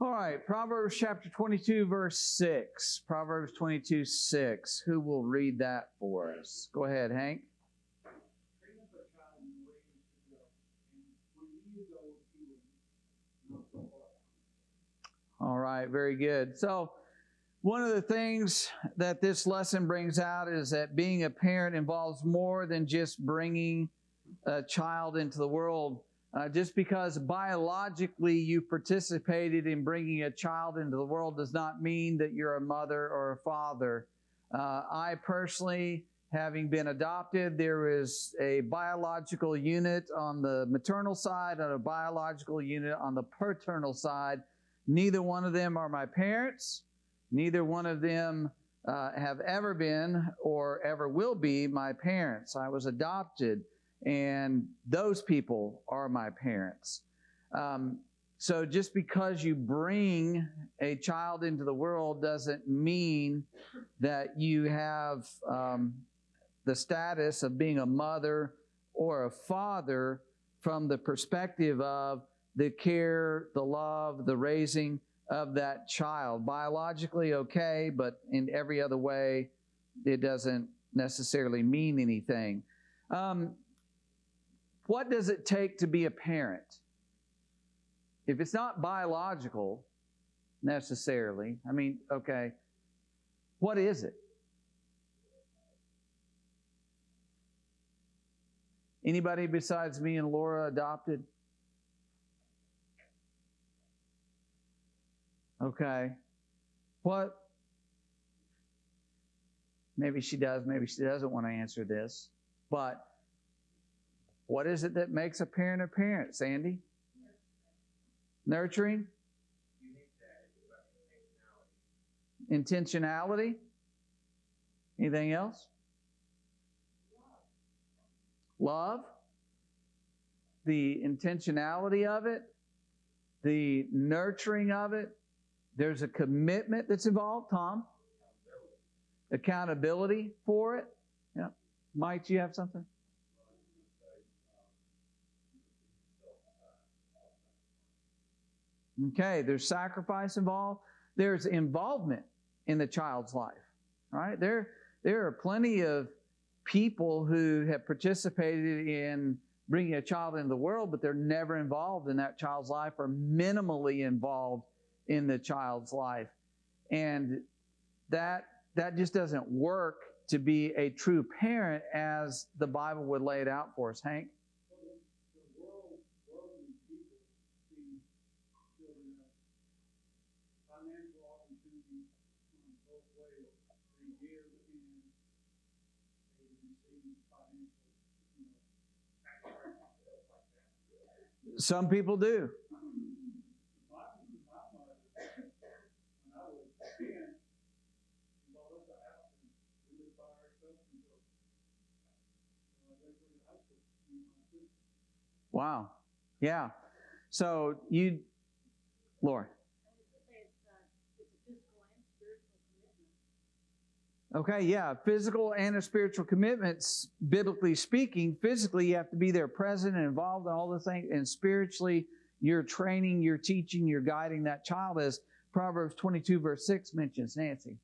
All right, Proverbs chapter 22, verse 6. Proverbs 22, 6. Who will read that for us? Go ahead, Hank. Train up a child in the way he should go, and when he is old, he will not depart. All right, very good. So, one of the things that this lesson brings out is that being a parent involves more than just bringing a child into the world. Just because biologically you participated in bringing a child into the world does not mean that you're a mother or a father. I personally, having been adopted, there is a biological unit on the maternal side and a biological unit on the paternal side. Neither one of them are my parents. Neither one of them have ever been or ever will be my parents. I was adopted. And those people are my parents. So just because you bring a child into the world doesn't mean that you have the status of being a mother or a father from the perspective of the care, the love, the raising of that child. Biologically, okay, but in every other way, it doesn't necessarily mean anything. What does it take to be a parent? If it's not biological, necessarily, okay, what is it? Anybody besides me and Laura adopted? Okay. What? Maybe she does, maybe she doesn't want to answer this, but what is it that makes a parent a parent, Sandy? Nurturing? Intentionality? Anything else? Love? The intentionality of it? The nurturing of it? There's a commitment that's involved, Tom? Accountability for it? Yeah. Mike, do you have something? Okay, there's sacrifice involved. There's involvement in the child's life, right? There are plenty of people who have participated in bringing a child into the world, but they're never involved in that child's life or minimally involved in the child's life. And that just doesn't work to be a true parent as the Bible would lay it out for us. Hank? Some people do. Wow. Yeah. So Laura. Okay, yeah, physical and a spiritual commitments, biblically speaking. Physically, you have to be there present and involved in all the things. And spiritually, you're training, you're teaching, you're guiding that child, as Proverbs 22, verse 6 mentions. Nancy.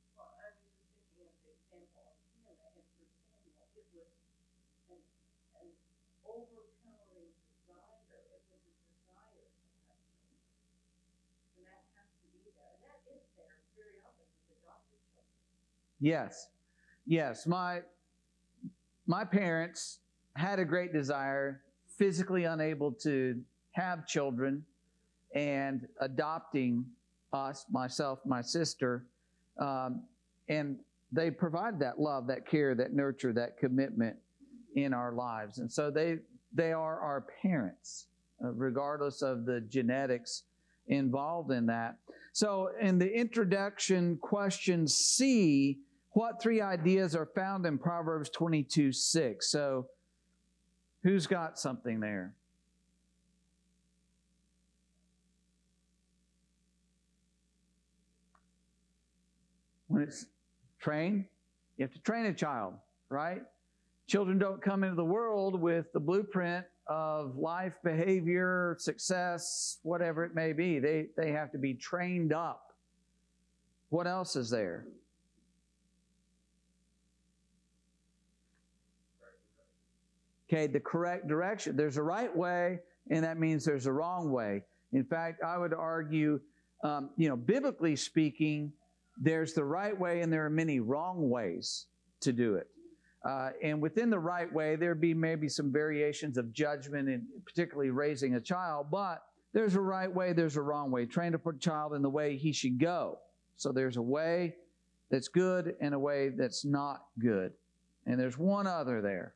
Yes. My parents had a great desire, physically unable to have children, and adopting us, myself, my sister, and they provide that love, that care, that nurture, that commitment in our lives. And so they are our parents, regardless of the genetics involved in that. So in the introduction, question C, what three ideas are found in Proverbs 22, 6? So who's got something there? When it's train, you have to train a child, right? Children don't come into the world with the blueprint of life behavior, success, whatever it may be. They have to be trained up. What else is there? Okay, the correct direction. There's a right way, and that means there's a wrong way. In fact, I would argue, biblically speaking, there's the right way and there are many wrong ways to do it. And within the right way, there'd be maybe some variations of judgment, and particularly raising a child, but there's a right way, there's a wrong way. Train a child in the way he should go. So there's a way that's good and a way that's not good. And there's one other there.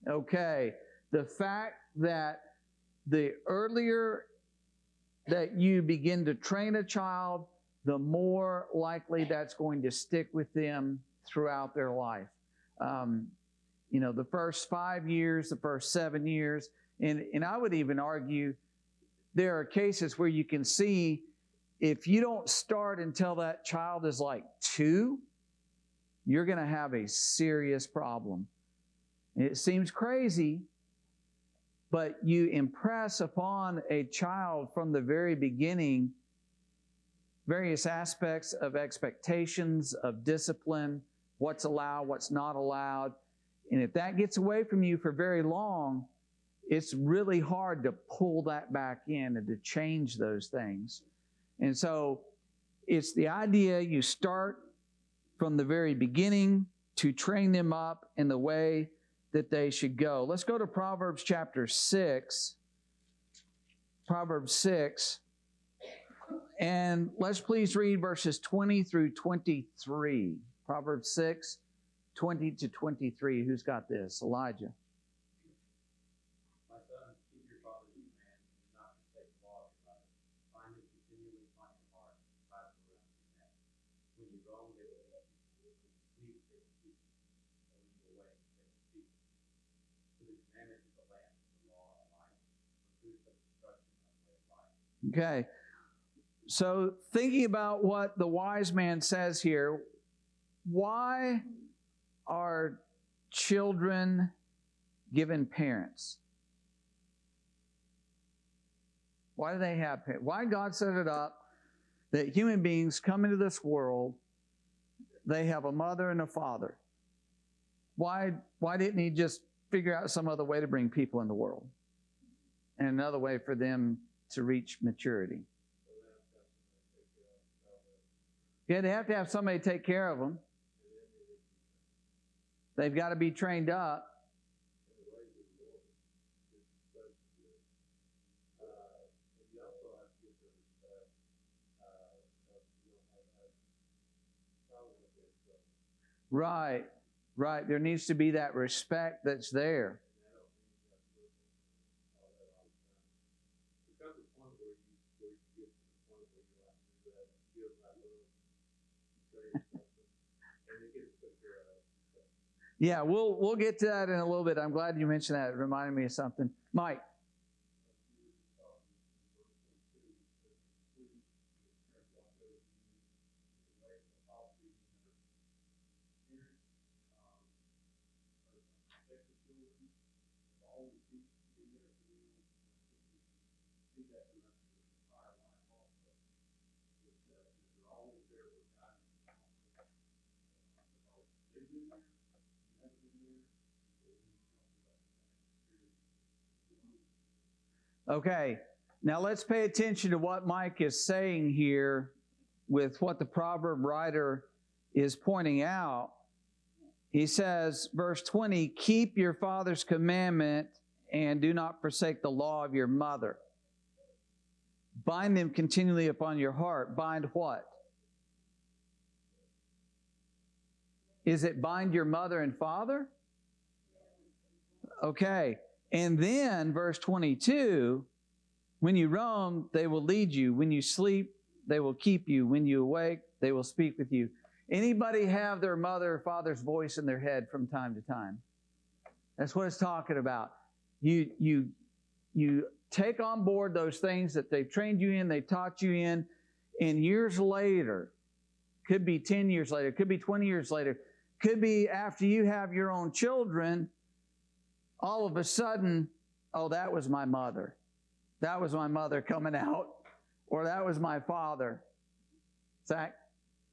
Okay, the fact that the earlier that you begin to train a child, the more likely that's going to stick with them throughout their life. The first 5 years, the first 7 years, and I would even argue there are cases where you can see if you don't start until that child is like 2, you're going to have a serious problem. It seems crazy, but you impress upon a child from the very beginning various aspects of expectations, of discipline, what's allowed, what's not allowed. And if that gets away from you for very long, it's really hard to pull that back in and to change those things. And so it's the idea you start from the very beginning to train them up in the way that they should go. Let's go to Proverbs chapter 6. Proverbs 6. And let's please read verses 20 through 23. Proverbs 6, 20 to 23. Who's got this? Elijah. My son, keep your father's command, and not forsake the law of your mother. Find it continually upon your heart, tie it around your neck. When you roam, they will lead you. Sleep, they will keep you. And when you awake, they will speak. For the commandment is a lamp, the law a light. For truth of instruction on the way of life. Okay. So thinking about what the wise man says here, why are children given parents? Why do they have parents? Why God set it up that human beings come into this world, they have a mother and a father? Why didn't he just figure out some other way to bring people in the world? And another way for them to reach maturity? Yeah, they have to have somebody take care of them. They've got to be trained up. Right. There needs to be that respect that's there. Yeah, we'll get to that in a little bit. I'm glad you mentioned that. It reminded me of something. Mike. Okay, now let's pay attention to what Mike is saying here with what the proverb writer is pointing out. He says, verse 20, keep your father's commandment and do not forsake the law of your mother. Bind them continually upon your heart. Bind what? Is it bind your mother and father? Okay. And then, verse 22, when you roam, they will lead you. When you sleep, they will keep you. When you awake, they will speak with you. Anybody have their mother or father's voice in their head from time to time? That's what it's talking about. You take on board those things that they've trained you in, they taught you in, and years later, Could be 10 years later. Could be 20 years later. Could be after you have your own children, all of a sudden, oh, that was my mother. That was my mother coming out. Or that was my father. Zach?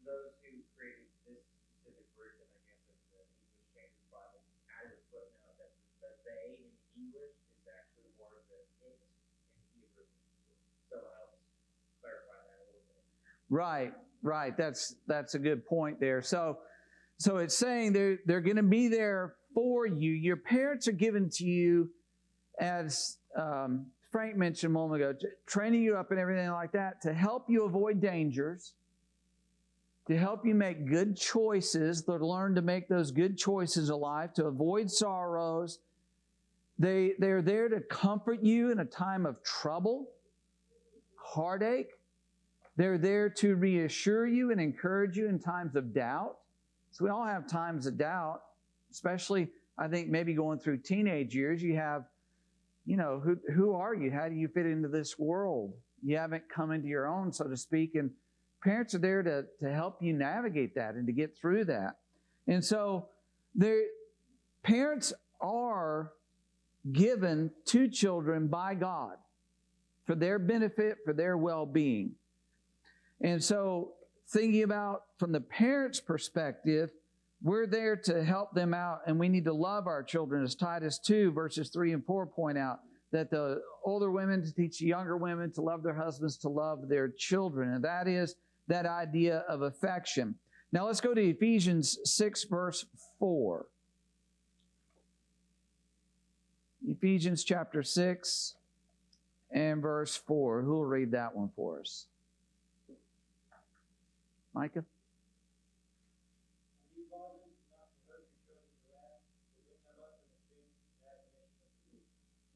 Those who created this specific version, I guess, of the English Standard Bible, added a footnote that the they in English is actually more of the it in Hebrew. So it helps clarify that a little bit. Right. That's a good point there. So it's saying they're going to be there for you. Your parents are given to you, as Frank mentioned a moment ago, training you up and everything like that to help you avoid dangers, to help you make good choices, to learn to make those good choices in life, to avoid sorrows. They're there to comfort you in a time of trouble, heartache. They're there to reassure you and encourage you in times of doubt. So we all have times of doubt, especially, I think, maybe going through teenage years. You have, who are you? How do you fit into this world? You haven't come into your own, so to speak. And parents are there to help you navigate that and to get through that. And so parents are given to children by God for their benefit, for their well-being. And so thinking about from the parents' perspective, we're there to help them out, and we need to love our children, as Titus 2, verses 3 and 4 point out, that the older women to teach the younger women to love their husbands, to love their children. And that is that idea of affection. Now let's go to Ephesians 6, verse 4. Ephesians chapter 6 and verse 4. Who will read that one for us? Micah?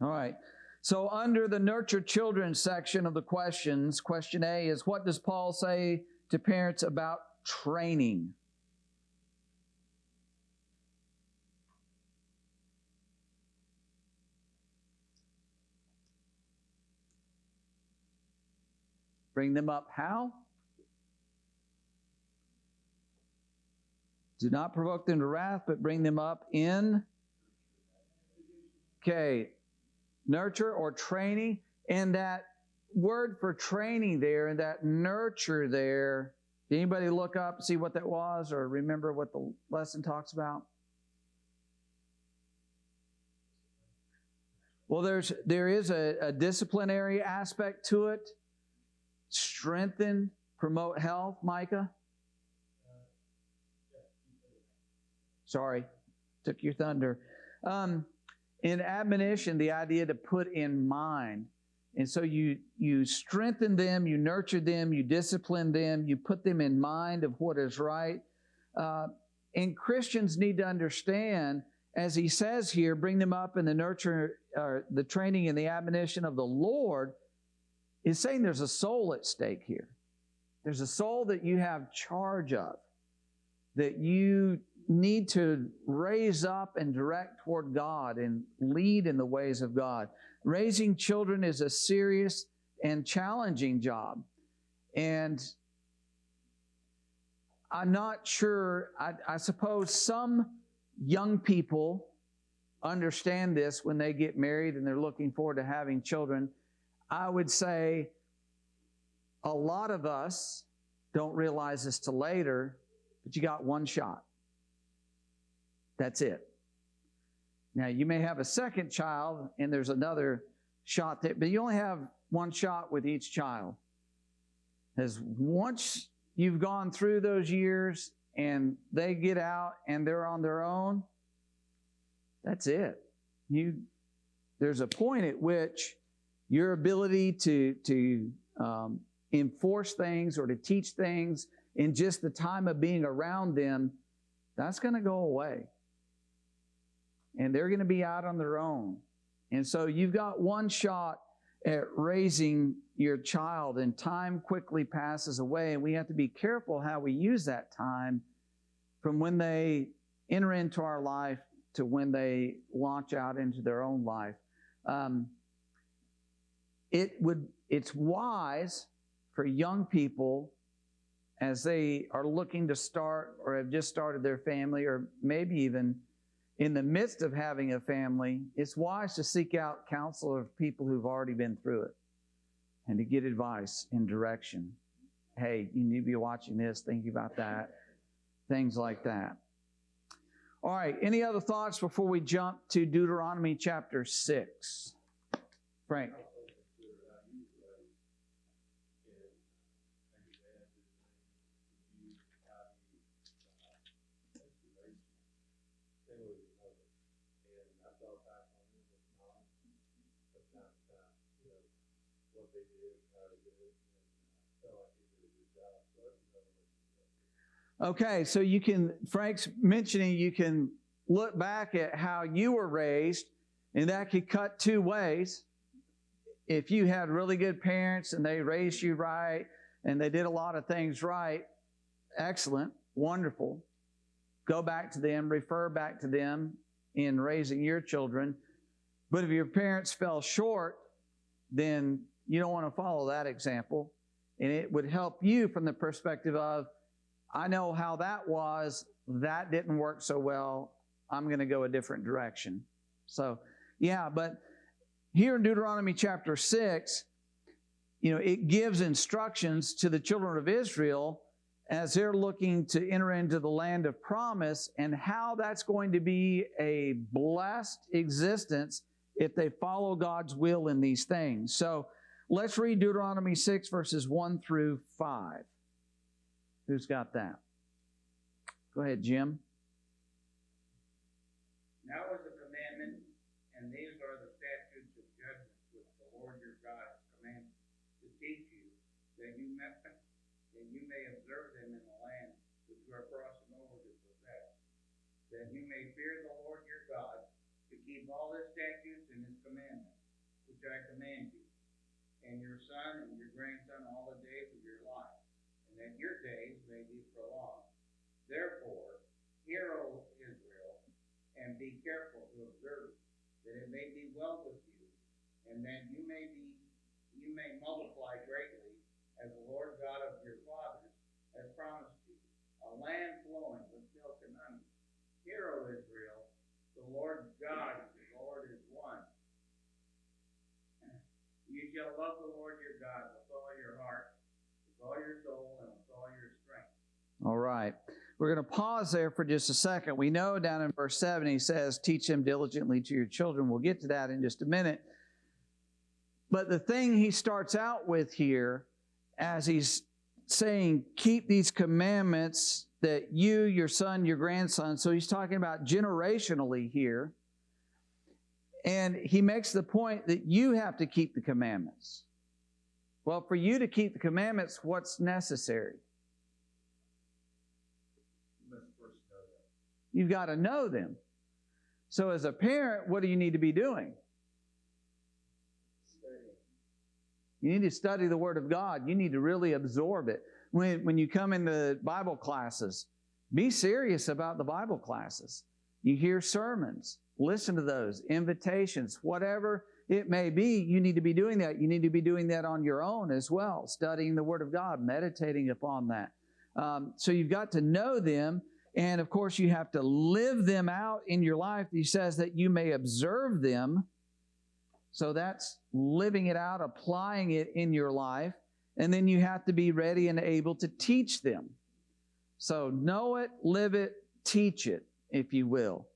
All right. So under the nurture children section of the questions, question A is, what does Paul say to parents about training? Bring them up how? Do not provoke them to wrath, but bring them up in, nurture or training. And that word for training there and that nurture there, did anybody look up, see what that was, or remember what the lesson talks about? Well, there is a disciplinary aspect to it. Strengthen, promote health. Micah? Sorry, took your thunder. In admonition, the idea to put in mind. And so you strengthen them, you nurture them, you discipline them, you put them in mind of what is right. And Christians need to understand, as he says here, bring them up in the nurture, the training and the admonition of the Lord, is saying there's a soul at stake here. There's a soul that you have charge of, that you need to raise up and direct toward God and lead in the ways of God. Raising children is a serious and challenging job. And I'm not sure, I suppose some young people understand this when they get married and they're looking forward to having children. I would say a lot of us don't realize this till later, but you got one shot. That's it. Now, you may have a second child and there's another shot there, but you only have one shot with each child. Because once you've gone through those years and they get out and they're on their own, that's it. There's a point at which your ability to enforce things or to teach things in just the time of being around them, that's going to go away. And they're going to be out on their own. And so you've got one shot at raising your child, and time quickly passes away, and we have to be careful how we use that time from when they enter into our life to when they launch out into their own life. It's wise for young people as they are looking to start or have just started their family, or maybe even in the midst of having a family, it's wise to seek out counsel of people who've already been through it and to get advice and direction. Hey, you need to be watching this, thinking about that, things like that. All right, any other thoughts before we jump to Deuteronomy chapter 6? Frank. Okay, so you can, Frank's mentioning you can look back at how you were raised, and that could cut two ways. If you had really good parents and they raised you right and they did a lot of things right, excellent, wonderful. Go back to them, refer back to them in raising your children. But if your parents fell short, then you don't want to follow that example. And it would help you from the perspective of, I know how that was. That didn't work so well. I'm going to go a different direction. So, yeah, but here in Deuteronomy chapter 6, it gives instructions to the children of Israel as they're looking to enter into the land of promise and how that's going to be a blessed existence if they follow God's will in these things. So let's read Deuteronomy 6, verses 1 through 5. Who's got that? Go ahead, Jim. Now is the commandment, and these are the statutes of judgments which the Lord your God has commanded to teach you, that you may observe them in the land which you are crossing over to possess, that you may fear the Lord your God, to keep all his statutes and his commandments, which I command you, and your son and your grandson all the days of your life, and that your days may be prolonged. Therefore, hear, O Israel, and be careful to observe, that it may be well with you, and that you may multiply greatly, as the Lord God of your fathers has promised you, a land flowing with milk and honey. Hear, O Israel, the Lord God, the Lord is one. You shall love the Lord your God with all your heart, with all your soul, and with all your strength. All right. We're going to pause there for just a second. We know down in verse 7 he says, teach them diligently to your children. We'll get to that in just a minute. But the thing he starts out with here, as he's saying, keep these commandments that you, your son, your grandson, so he's talking about generationally here. And he makes the point that you have to keep the commandments. Well, for you to keep the commandments, what's necessary? You've got to know them. So as a parent, what do you need to be doing? You need to study the Word of God. You need to really absorb it. When you come into Bible classes, be serious about the Bible classes. You hear sermons. Listen to those. Invitations. Whatever it may be, you need to be doing that. You need to be doing that on your own as well. Studying the Word of God. Meditating upon that. So you've got to know them. And of course, you have to live them out in your life. He says that you may observe them. So that's living it out, applying it in your life. And then you have to be ready and able to teach them. So know it, live it, teach it, if you will.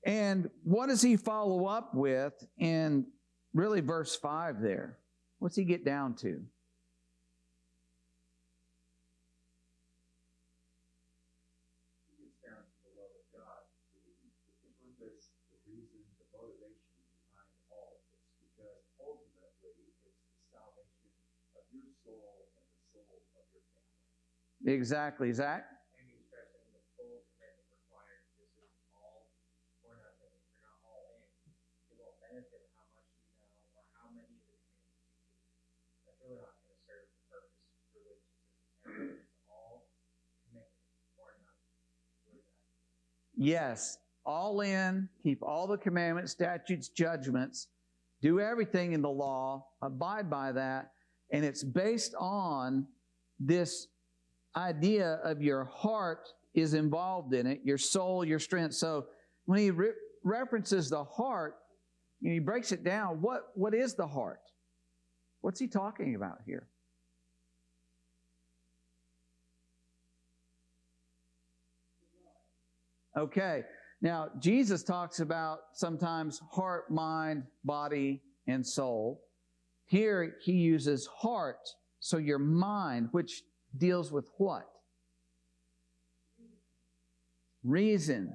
And what does he follow up with in really verse 5 there? What's he get down to? Exactly, Zach. And he's stressing the full commitment required. This is all or nothing. If you're not all in, it won't benefit how much you know or how many of the commandments you keep. That's really not going to serve the purpose for which it's all commitment or nothing. Yes, all in, keep all the commandments, statutes, judgments, do everything in the law, abide by that, and it's based on this idea of your heart is involved in it, your soul, your strength. So when he references the heart, he breaks it down. What is the heart? What's he talking about here? Okay. Now, Jesus talks about sometimes heart, mind, body, and soul. Here, he uses heart, so your mind, which deals with what? Reason,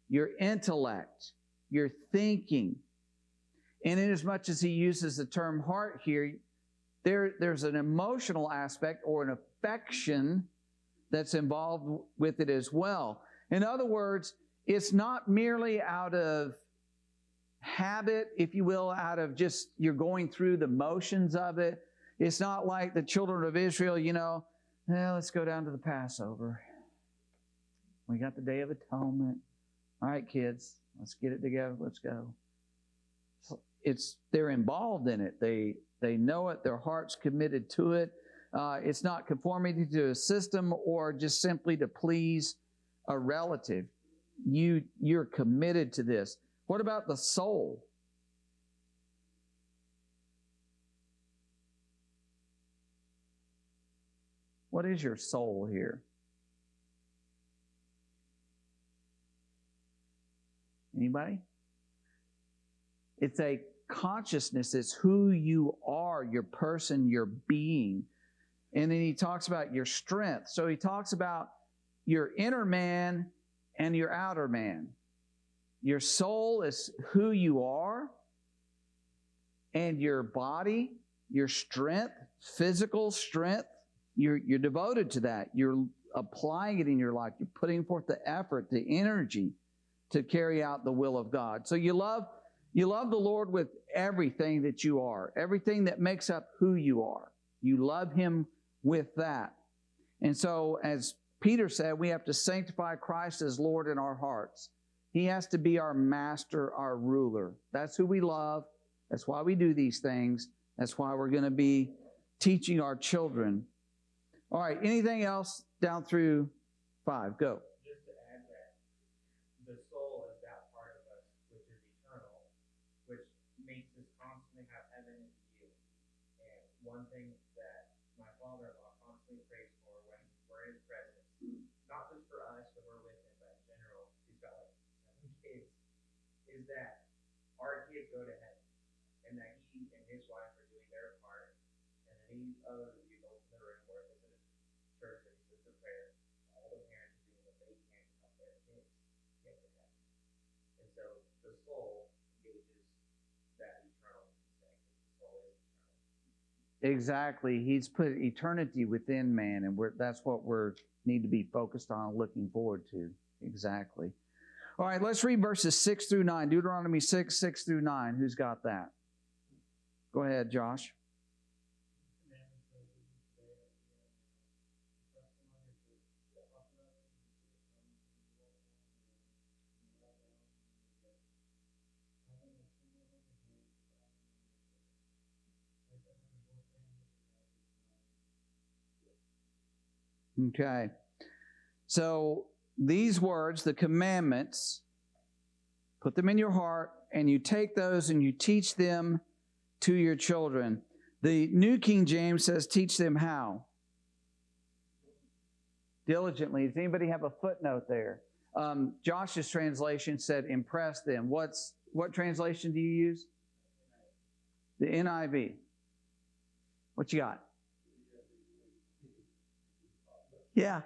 your intellect, your thinking. And inasmuch as he uses the term heart here, there's an emotional aspect or an affection that's involved with it as well. In other words, it's not merely out of habit, if you will, out of just you're going through the motions of it. It's not like the children of Israel, let's go down to the Passover. We got the Day of Atonement. All right, kids, let's get it together. Let's go. They're involved in it. They know it. Their heart's committed to it. It's not conformity to a system or just simply to please a relative. You're committed to this. What about the soul? What is your soul here? Anybody? It's a consciousness. It's who you are, your person, your being. And then he talks about your strength. So he talks about your inner man and your outer man. Your soul is who you are, and your body, your strength, physical strength, you're devoted to that. You're applying it in your life. You're putting forth the effort, the energy to carry out the will of God. So you love the Lord with everything that you are, everything that makes up who you are. You love Him with that. And so, as Peter said, we have to sanctify Christ as Lord in our hearts. He has to be our master, our ruler. That's who we love. That's why we do these things. That's why we're going to be teaching our children. All right, anything else down through 5? Go. Just to add that the soul is that part of us which is eternal, which makes us constantly have heaven in view. And one thing that my father-in-law constantly prays for when we're in his presence, not just for us when we're with him, but in general, he's got like 7 kids, is that our kids go to heaven, and that he and his wife are doing their part, and then he goes in the room where it's in a church and he says the prayer. All the parents are doing what they can to help their kids get to heaven. And so the soul engages that eternal thing. The soul is eternal. Exactly. He's put eternity within man, and that's what we need to be focused on, looking forward to. Exactly. All right, let's read verses 6 through 9. Deuteronomy 6, 6 through 9. Who's got that? Go ahead, Josh. Okay. So these words, the commandments, put them in your heart, and you take those and you teach them to your children. The New King James says, teach them how? Diligently. Does anybody have a footnote there? Josh's translation said, impress them. What translation do you use? The NIV. What you got? Yeah.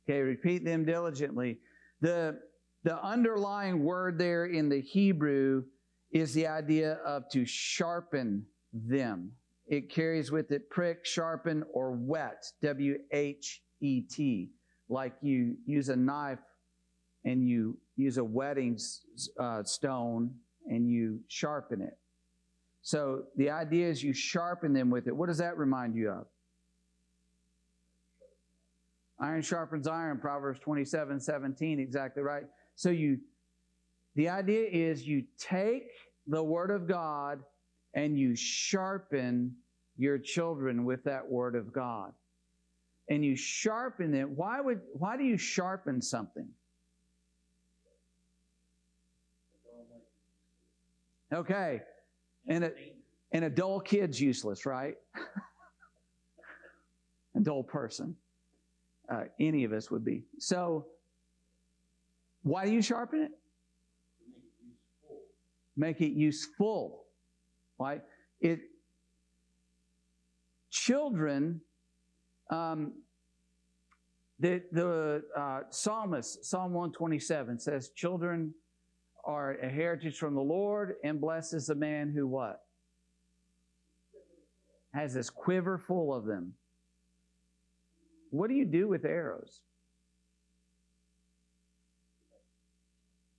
Okay, repeat them diligently. The underlying word there in the Hebrew is the idea of to sharpen them. It carries with it prick, sharpen, or whet, W-H-E-T. Like you use a knife and you use a whetting stone and you sharpen it. So the idea is you sharpen them with it. What does that remind you of? Iron sharpens iron, Proverbs 27:17, exactly right. So the idea is you take the Word of God and you sharpen your children with that word of God. And you sharpen it. Why do you sharpen something? Okay. And a dull kid's useless, right? A dull person. Any of us would be. So, why do you sharpen it? Make it useful. Right? Children, the psalmist, Psalm 127 says, children are a heritage from the Lord, and blessed is the man who what? Has this quiver full of them. What do you do with arrows?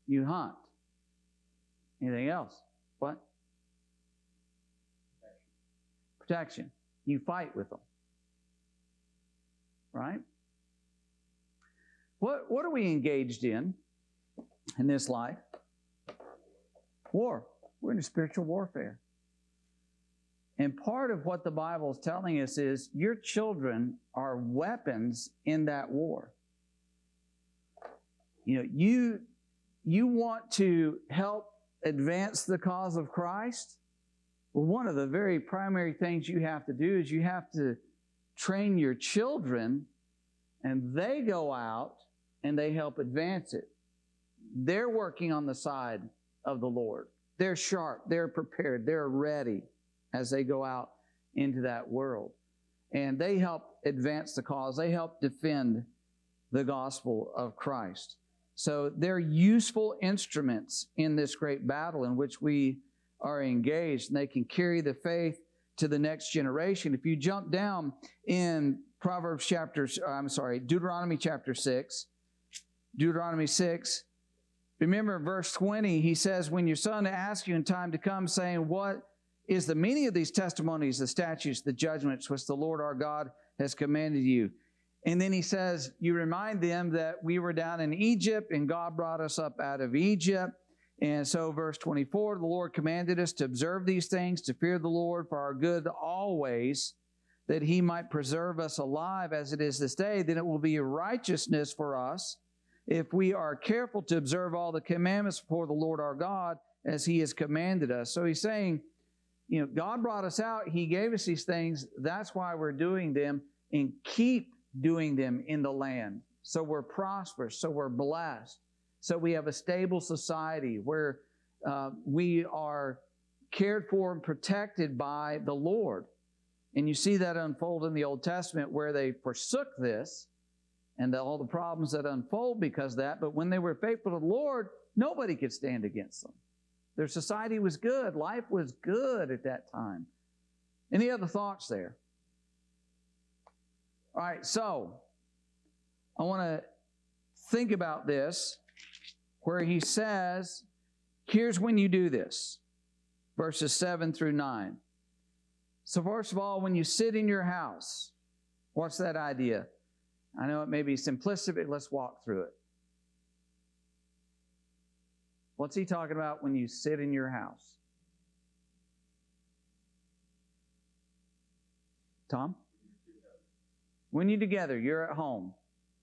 You hunt. Anything else? What? Protection. You fight with them. Right? What are we engaged in this life? War. We're in a spiritual warfare. And part of what the Bible is telling us is your children are weapons in that war. You want to help advance the cause of Christ? Well, one of the very primary things you have to do is you have to train your children, and they go out and they help advance it. They're working on the side of the Lord. They're sharp, they're prepared, they're ready as they go out into that world. And they help advance the cause. They help defend the gospel of Christ. So they're useful instruments in this great battle in which we are engaged, and they can carry the faith to the next generation. If you jump down in Deuteronomy chapter 6, Deuteronomy 6, remember in verse 20, he says, when your son asks you in time to come, saying, what is the meaning of these testimonies, the statutes, the judgments which the Lord our God has commanded you? And then he says, you remind them that we were down in Egypt and God brought us up out of Egypt. And so verse 24, the Lord commanded us to observe these things, to fear the Lord for our good always, that he might preserve us alive as it is this day. Then it will be a righteousness for us if we are careful to observe all the commandments before the Lord our God as he has commanded us. So he's saying, God brought us out. He gave us these things. That's why we're doing them, and keep doing them in the land. So we're prosperous. So we're blessed. So we have a stable society where we are cared for and protected by the Lord. And you see that unfold in the Old Testament where they forsook this and all the problems that unfold because of that. But when they were faithful to the Lord, nobody could stand against them. Their society was good. Life was good at that time. Any other thoughts there? All right, so I want to think about this where he says, here's when you do this, verses 7 through 9. So first of all, when you sit in your house, what's that idea? I know it may be simplistic, but let's walk through it. What's he talking about when you sit in your house? Tom? When you're together, you're at home,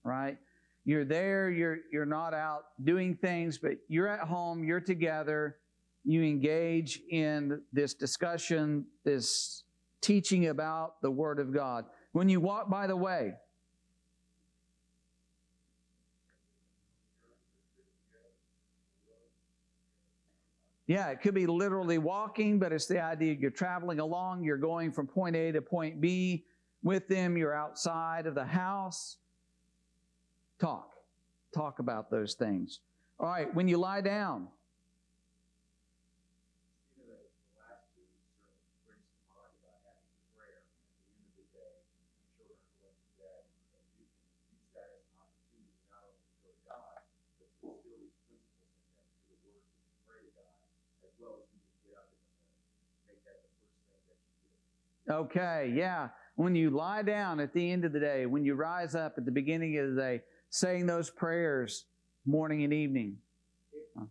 right? You're there, you're not out doing things, but you're at home, you're together, you engage in this discussion, this teaching about the Word of God. When you walk by the way, yeah, it could be literally walking, but it's the idea you're traveling along, you're going from point A to point B with them, you're outside of the house. Talk about those things. All right, when you lie down. Okay, yeah. When you lie down at the end of the day, when you rise up at the beginning of the day, saying those prayers morning and evening. Anyway,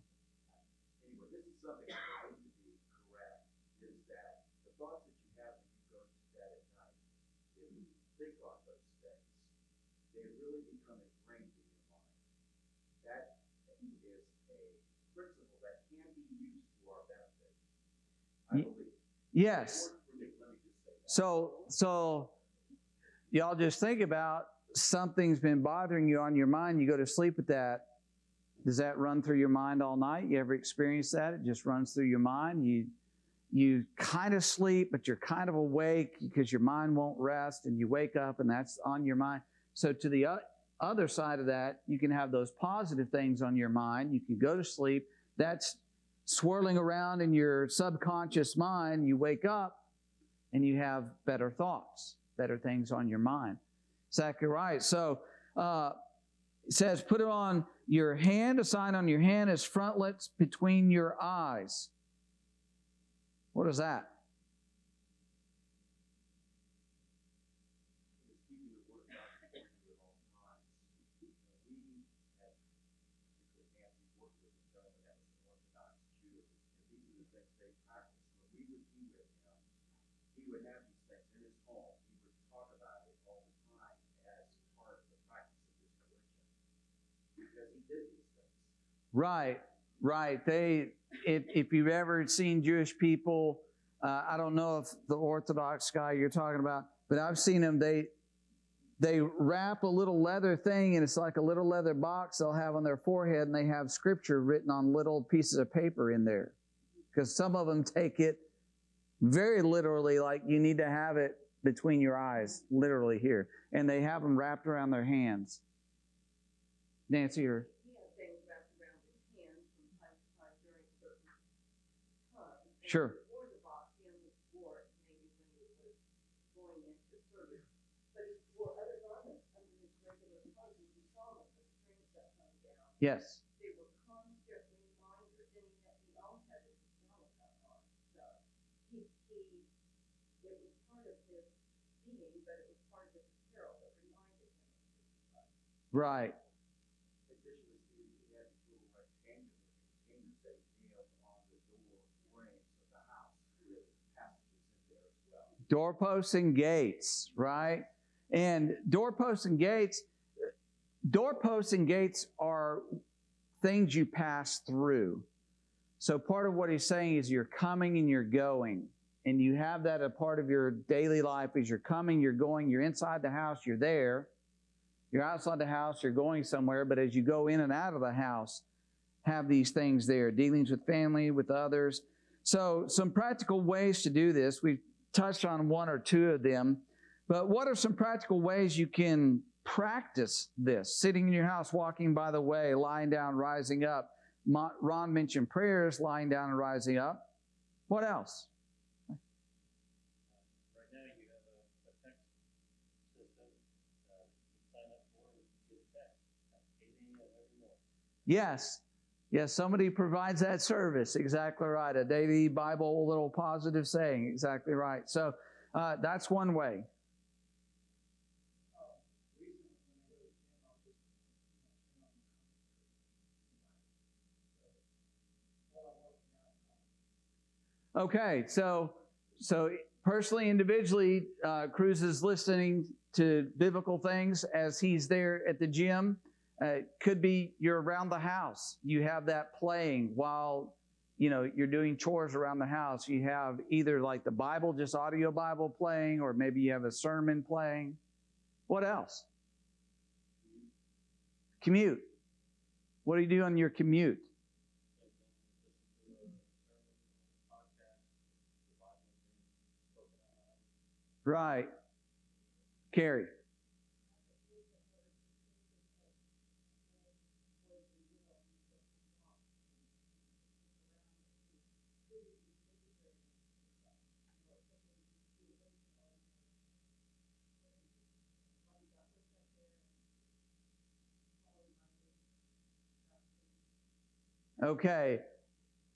this is something that needs to be correct, is that Yes. So y'all just think about something's been bothering you on your mind. You go to sleep with that. Does that run through your mind all night? You ever experience that? It just runs through your mind. You kind of sleep, but you're kind of awake because your mind won't rest, and you wake up and that's on your mind. So to the other side of that, you can have those positive things on your mind. You can go to sleep. That's swirling around in your subconscious mind. You wake up and you have better thoughts, better things on your mind. Exactly right. So it says, put it on your hand. A sign on your hand is frontlets between your eyes. What is that? He would have these things in his home. He would talk about it all the time as part of the practice of his religion, because he did these things. Right. If you've ever seen Jewish people, I don't know if the Orthodox guy you're talking about, but I've seen them. They wrap a little leather thing, and it's like a little leather box they'll have on their forehead, and they have scripture written on little pieces of paper in there, because some of them take it very literally, like you need to have it between your eyes, literally here. And they have them wrapped around their hands. Nancy, or He had things wrapped around his hands from time to time during certain times. Sure. He wore the box, he only wore it maybe when he was going into service. But he wore other garments under his regular clothes. You saw them with strings that hung down. yes. They were constant reminders, and he always had his pajamas on. So it was part of his being, but it was part of his apparel that reminded him of who he was. Right. Additionally, he had these little rectangles that he nailed on the door frames of the house with passages in there as well. Doorposts and gates, right? And doorposts and gates are things you pass through. So part of what he's saying is you're coming and you're going. And you have that a part of your daily life as you're coming, you're going, you're inside the house, you're there. You're outside the house, you're going somewhere. But as you go in and out of the house, have these things there. Dealings with family, with others. So some practical ways to do this. We've touched on one or two of them. But what are some practical ways you can practice this? Sitting in your house, walking by the way, lying down, rising up. Ron mentioned prayers, lying down and rising up. What else? Right now, you have a text system. You sign up for it, you get a text at 8 a.m. every morning. Yes. Yes, somebody provides that service. Exactly right. A daily Bible little positive saying. Exactly right. So that's one way. Okay, so personally, individually, Cruz is listening to biblical things as he's there at the gym. Could be you're around the house. You have that playing while you're doing chores around the house. You have either like the Bible, just audio Bible playing, or maybe you have a sermon playing. What else? Commute. What do you do on your commute? Right. Carrie. Okay.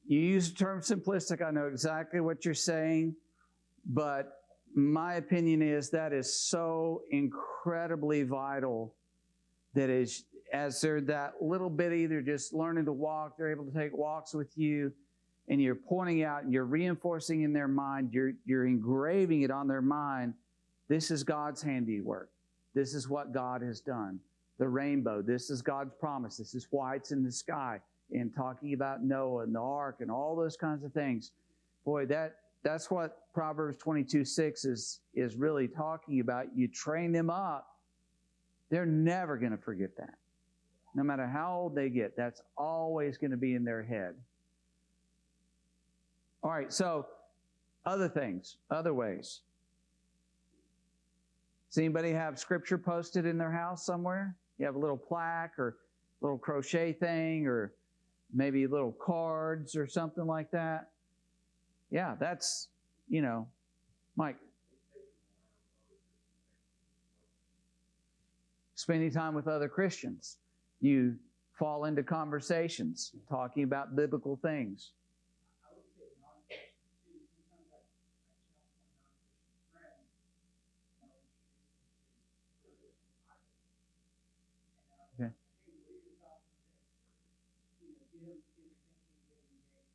You use the term simplistic. I know exactly what you're saying, but my opinion is that is so incredibly vital that as they're that little bit either just learning to walk, they're able to take walks with you, and you're pointing out and you're reinforcing in their mind, you're engraving it on their mind, this is God's handiwork. This is what God has done. The rainbow, this is God's promise. This is why it's in the sky. And talking about Noah and the ark and all those kinds of things. Boy, that's what Proverbs 22:6 is really talking about. You train them up, they're never going to forget that. No matter how old they get, that's always going to be in their head. All right, so other things, other ways. Does anybody have scripture posted in their house somewhere? You have a little plaque or a little crochet thing or maybe little cards or something like that? Yeah, that's, Mike. Spending time with other Christians. You fall into conversations talking about biblical things. I would say non-Christian too. Sometimes I challenge my non-Christian friends, and Okay. hey, what are your thoughts on this? Get them thinking, get them engaged.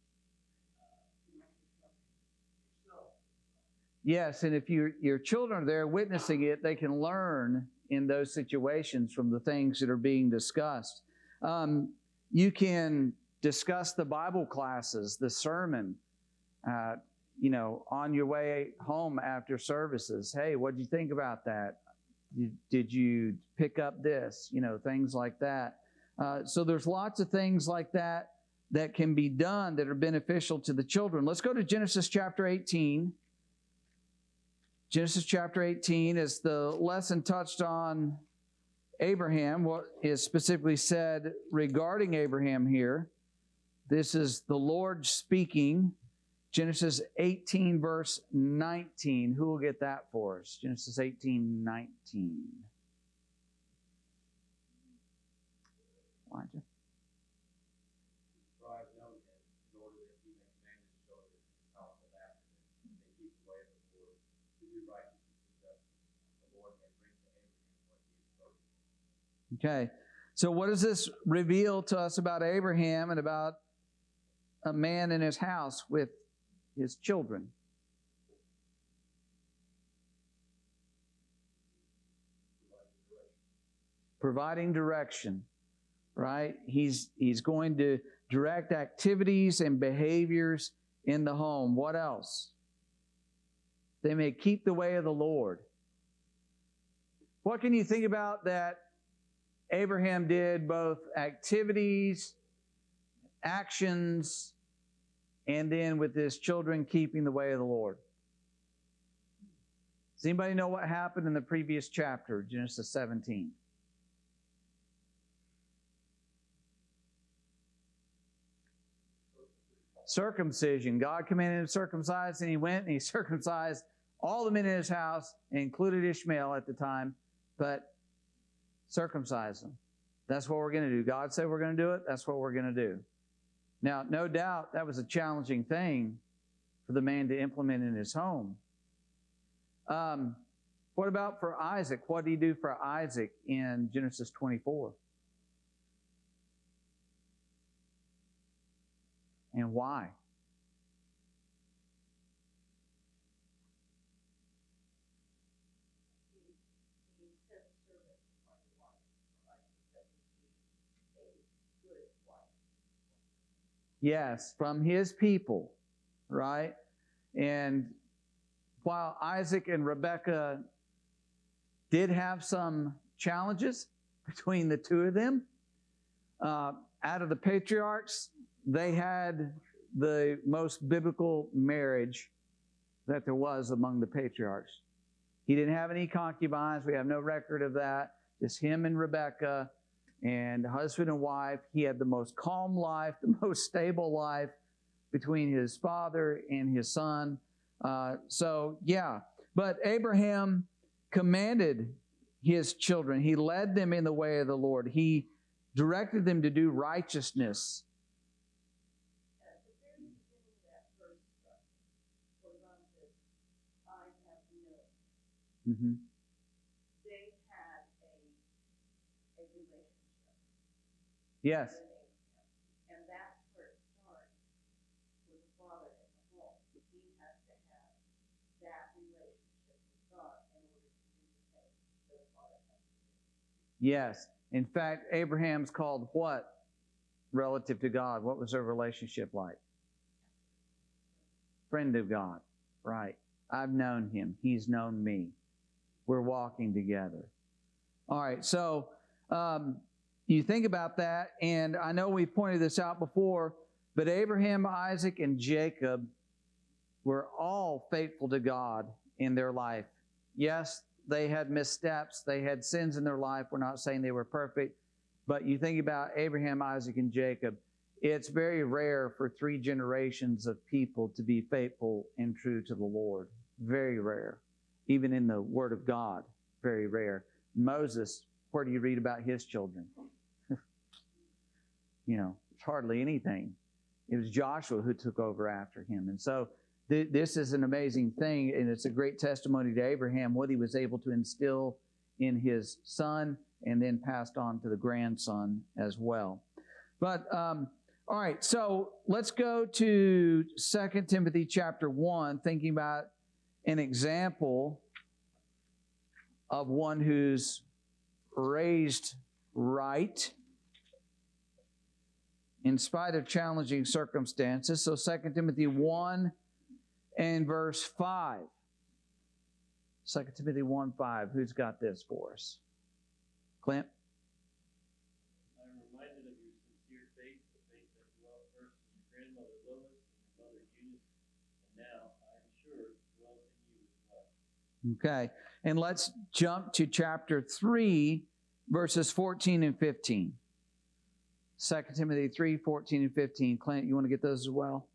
You might do something yourself. Yes, and if your children are there witnessing it, they can learn in those situations from the things that are being discussed. You can discuss the Bible classes, the sermon, on your way home after services. Hey, what did you think about that? Did you pick up this? Things like that. So there's lots of things like that that can be done that are beneficial to the children. Let's go to Genesis chapter 18. Genesis chapter 18, as the lesson touched on Abraham, what is specifically said regarding Abraham here. This is the Lord speaking. Genesis 18, verse 19. Who will get that for us? Genesis 18, 19. Elijah. For I have known him, in order that he may command his children his household after him, and they keep the way of the Lord, to do righteousness and justice. The Lord may bring to Abraham what he has spoken. Okay, so what does this reveal to us about Abraham and about a man in his house with his children? Providing direction, right? He's going to direct activities and behaviors in the home. What else? They may keep the way of the Lord. What can you think about that Abraham did, both activities, actions, and then with his children keeping the way of the Lord? Does anybody know what happened in the previous chapter, Genesis 17? Circumcision. God commanded him to circumcise, and he went and he circumcised all the men in his house, included Ishmael at the time, but circumcise them. That's what we're going to do. God said we're going to do it. That's what we're going to do. Now, no doubt that was a challenging thing for the man to implement in his home. What about for Isaac? What did he do for Isaac in Genesis 24? And why? He sent servants to find a wife for Isaac that would be a good wife. Yes, from his people, right? And while Isaac and Rebekah did have some challenges between the two of them, out of the patriarchs, they had the most biblical marriage that there was among the patriarchs. He didn't have any concubines. We have no record of that. Just him and Rebekah, and husband and wife. He had the most calm life, the most stable life between his father and his son. But Abraham commanded his children. He led them in the way of the Lord. He directed them to do righteousness. At the very beginning of that verse, Horizon says, I have known. Mm-hmm. They had a relationship Yes. with Abraham. And that's where it starts with the father in the home. He has to have that relationship with God in order to do the things that the father has to do. Yes. In fact, Abraham's called what relative to God? What was their relationship like? Friend of God. Right. I've known him. He's known me. We're walking together. All right. So you think about that, and I know we pointed this out before, but Abraham, Isaac, and Jacob were all faithful to God in their life. Yes, they had missteps. They had sins in their life. We're not saying they were perfect. But you think about Abraham, Isaac, and Jacob. It's very rare for 3 generations of people to be faithful and true to the Lord. Very rare. Even in the Word of God, very rare. Moses, where do you read about his children? It's hardly anything. It was Joshua who took over after him. And so this is an amazing thing, and it's a great testimony to Abraham, what he was able to instill in his son and then passed on to the grandson as well. But, all right, so let's go to 2 Timothy chapter 1, thinking about an example of one who's raised right in spite of challenging circumstances. So 2 Timothy 1 and verse 5. 2 Timothy 1:5. Who's got this for us? Clint? I'm reminded of your sincere faith, the faith that dwelt first in your grandmother Lois and your mother Eunice, and now, I am sure, dwells in you as well. Okay. And let's jump to chapter 3, verses 14 and 15. 2 Timothy 3, 14 and 15. Clint, you want to get those as well?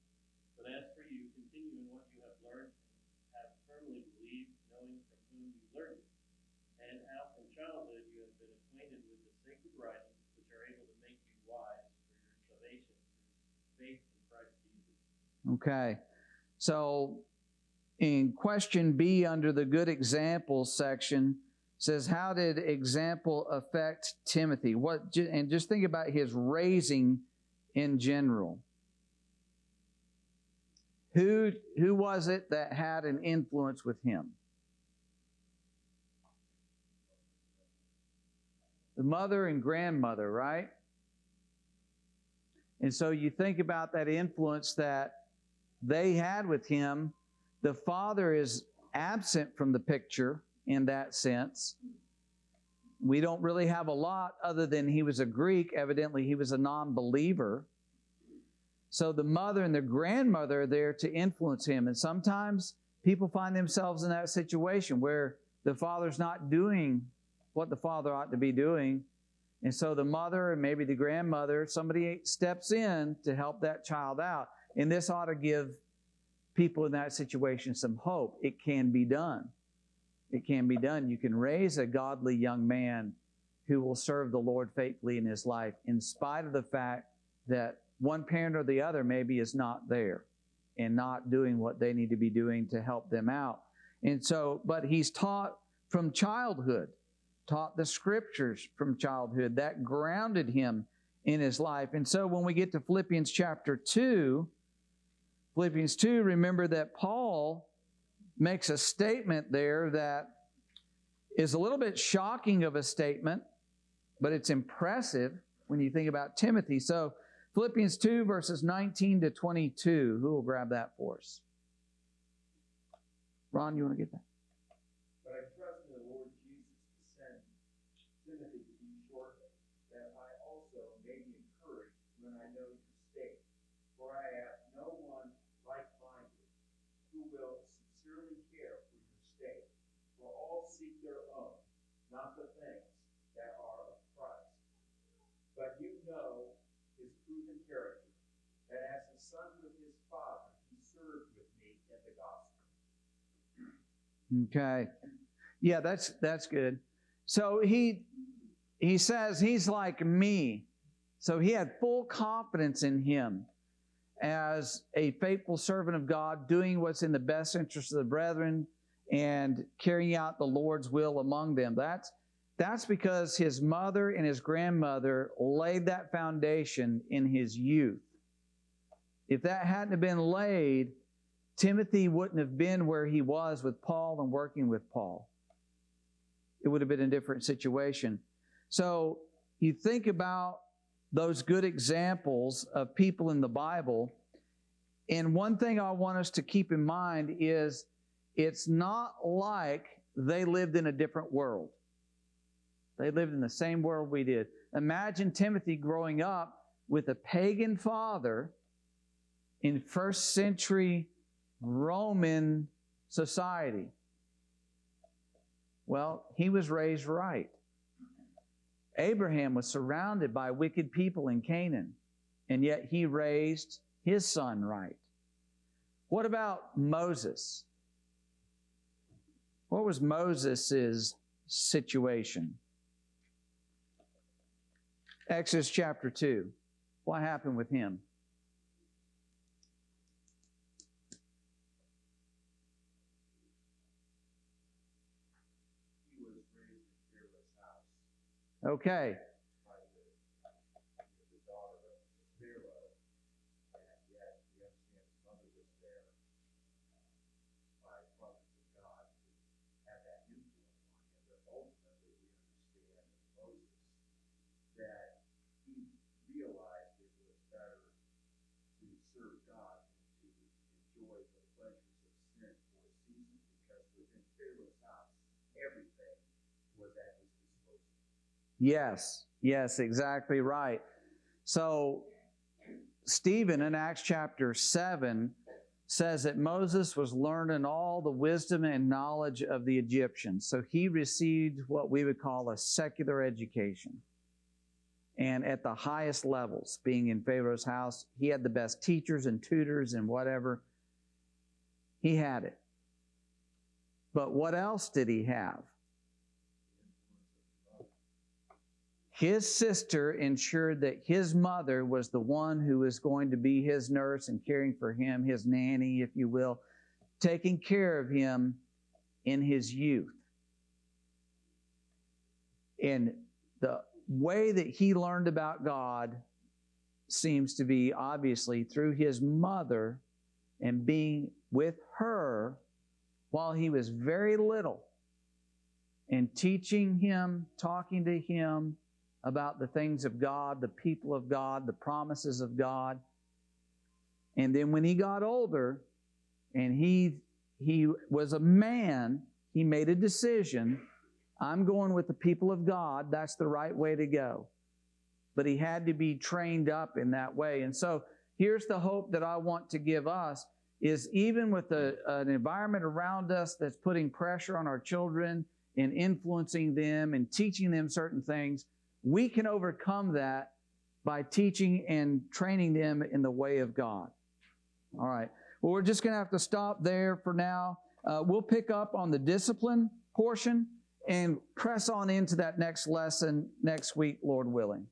But as for you, continue in what you have learned and have firmly believed, knowing from whom you learned it, and how from childhood you have been acquainted with the sacred writings, which are able to make you wise for your salvation through faith in Christ Jesus. Okay. So in question B under the good examples section, says, how did example affect Timothy? And just think about his raising in general. Who was it that had an influence with him? The mother and grandmother, right? And so you think about that influence that they had with him. The father is absent from the picture in that sense. We don't really have a lot other than he was a Greek. Evidently, he was a non-believer. So the mother and the grandmother are there to influence him. And sometimes people find themselves in that situation where the father's not doing what the father ought to be doing. And so the mother and maybe the grandmother, somebody steps in to help that child out. And this ought to give people in that situation some hope. It can be done. It can be done. You can raise a godly young man who will serve the Lord faithfully in his life in spite of the fact that one parent or the other maybe is not there and not doing what they need to be doing to help them out. And so, but he's taught from childhood, taught the scriptures from childhood. That grounded him in his life. And so when we get to Philippians chapter 2, remember that Paul makes a statement there that is a little bit shocking of a statement, but it's impressive when you think about Timothy. So Philippians 2, verses 19 to 22. Who will grab that for us? Ron, you want to get that? But I trust in the Lord Jesus to send Timothy to you shortly, that I also may be encouraged when I know your state. For I have no one like-minded who will sincerely care for your state. For all seek their own, not the things that are of Christ. But you know his proven character, that as the son with his father, he served with me in the gospel. Okay. Yeah, that's good. So he says he's like me. So he had full confidence in him as a faithful servant of God, doing what's in the best interest of the brethren and carrying out the Lord's will among them. That's because his mother and his grandmother laid that foundation in his youth. If that hadn't been laid, Timothy wouldn't have been where he was with Paul and working with Paul. It would have been a different situation. So you think about those good examples of people in the Bible, And one thing I want us to keep in mind is it's not like they lived in a different world. They lived in the same world we did. Imagine Timothy growing up with a pagan father in first century Roman society. Well, he was raised right. Abraham was surrounded by wicked people in Canaan, and yet he raised his son right. What about Moses? What was Moses' situation? Exodus chapter 2. What happened with him? He was raised in Pharaoh's house Okay. by the daughter of Pharaoh, and yet we understand his mother was there by providence of God to have that influence on him. But ultimately, we understand in Moses that he realized it was better to serve God than to enjoy the pleasures of sin for a season, because within Pharaoh's house, everything was at his disposal. Yes, exactly right. So, Stephen in Acts chapter 7 says that Moses was learning all the wisdom and knowledge of the Egyptians. So he received what we would call a secular education. And at the highest levels, being in Pharaoh's house, he had the best teachers and tutors and whatever. He had it. But what else did he have? His sister ensured that his mother was the one who was going to be his nurse and caring for him, his nanny, if you will, taking care of him in his youth. And the way that he learned about God seems to be obviously through his mother and being with her while he was very little and teaching him, talking to him about the things of God, the people of God, the promises of God. And then when he got older and he was a man, he made a decision. I'm going with the people of God. That's the right way to go. But he had to be trained up in that way. And so here's the hope that I want to give us is even with an environment around us that's putting pressure on our children and influencing them and teaching them certain things, we can overcome that by teaching and training them in the way of God. All right. Well, we're just going to have to stop there for now. We'll pick up on the discipline portion and press on into that next lesson next week, Lord willing.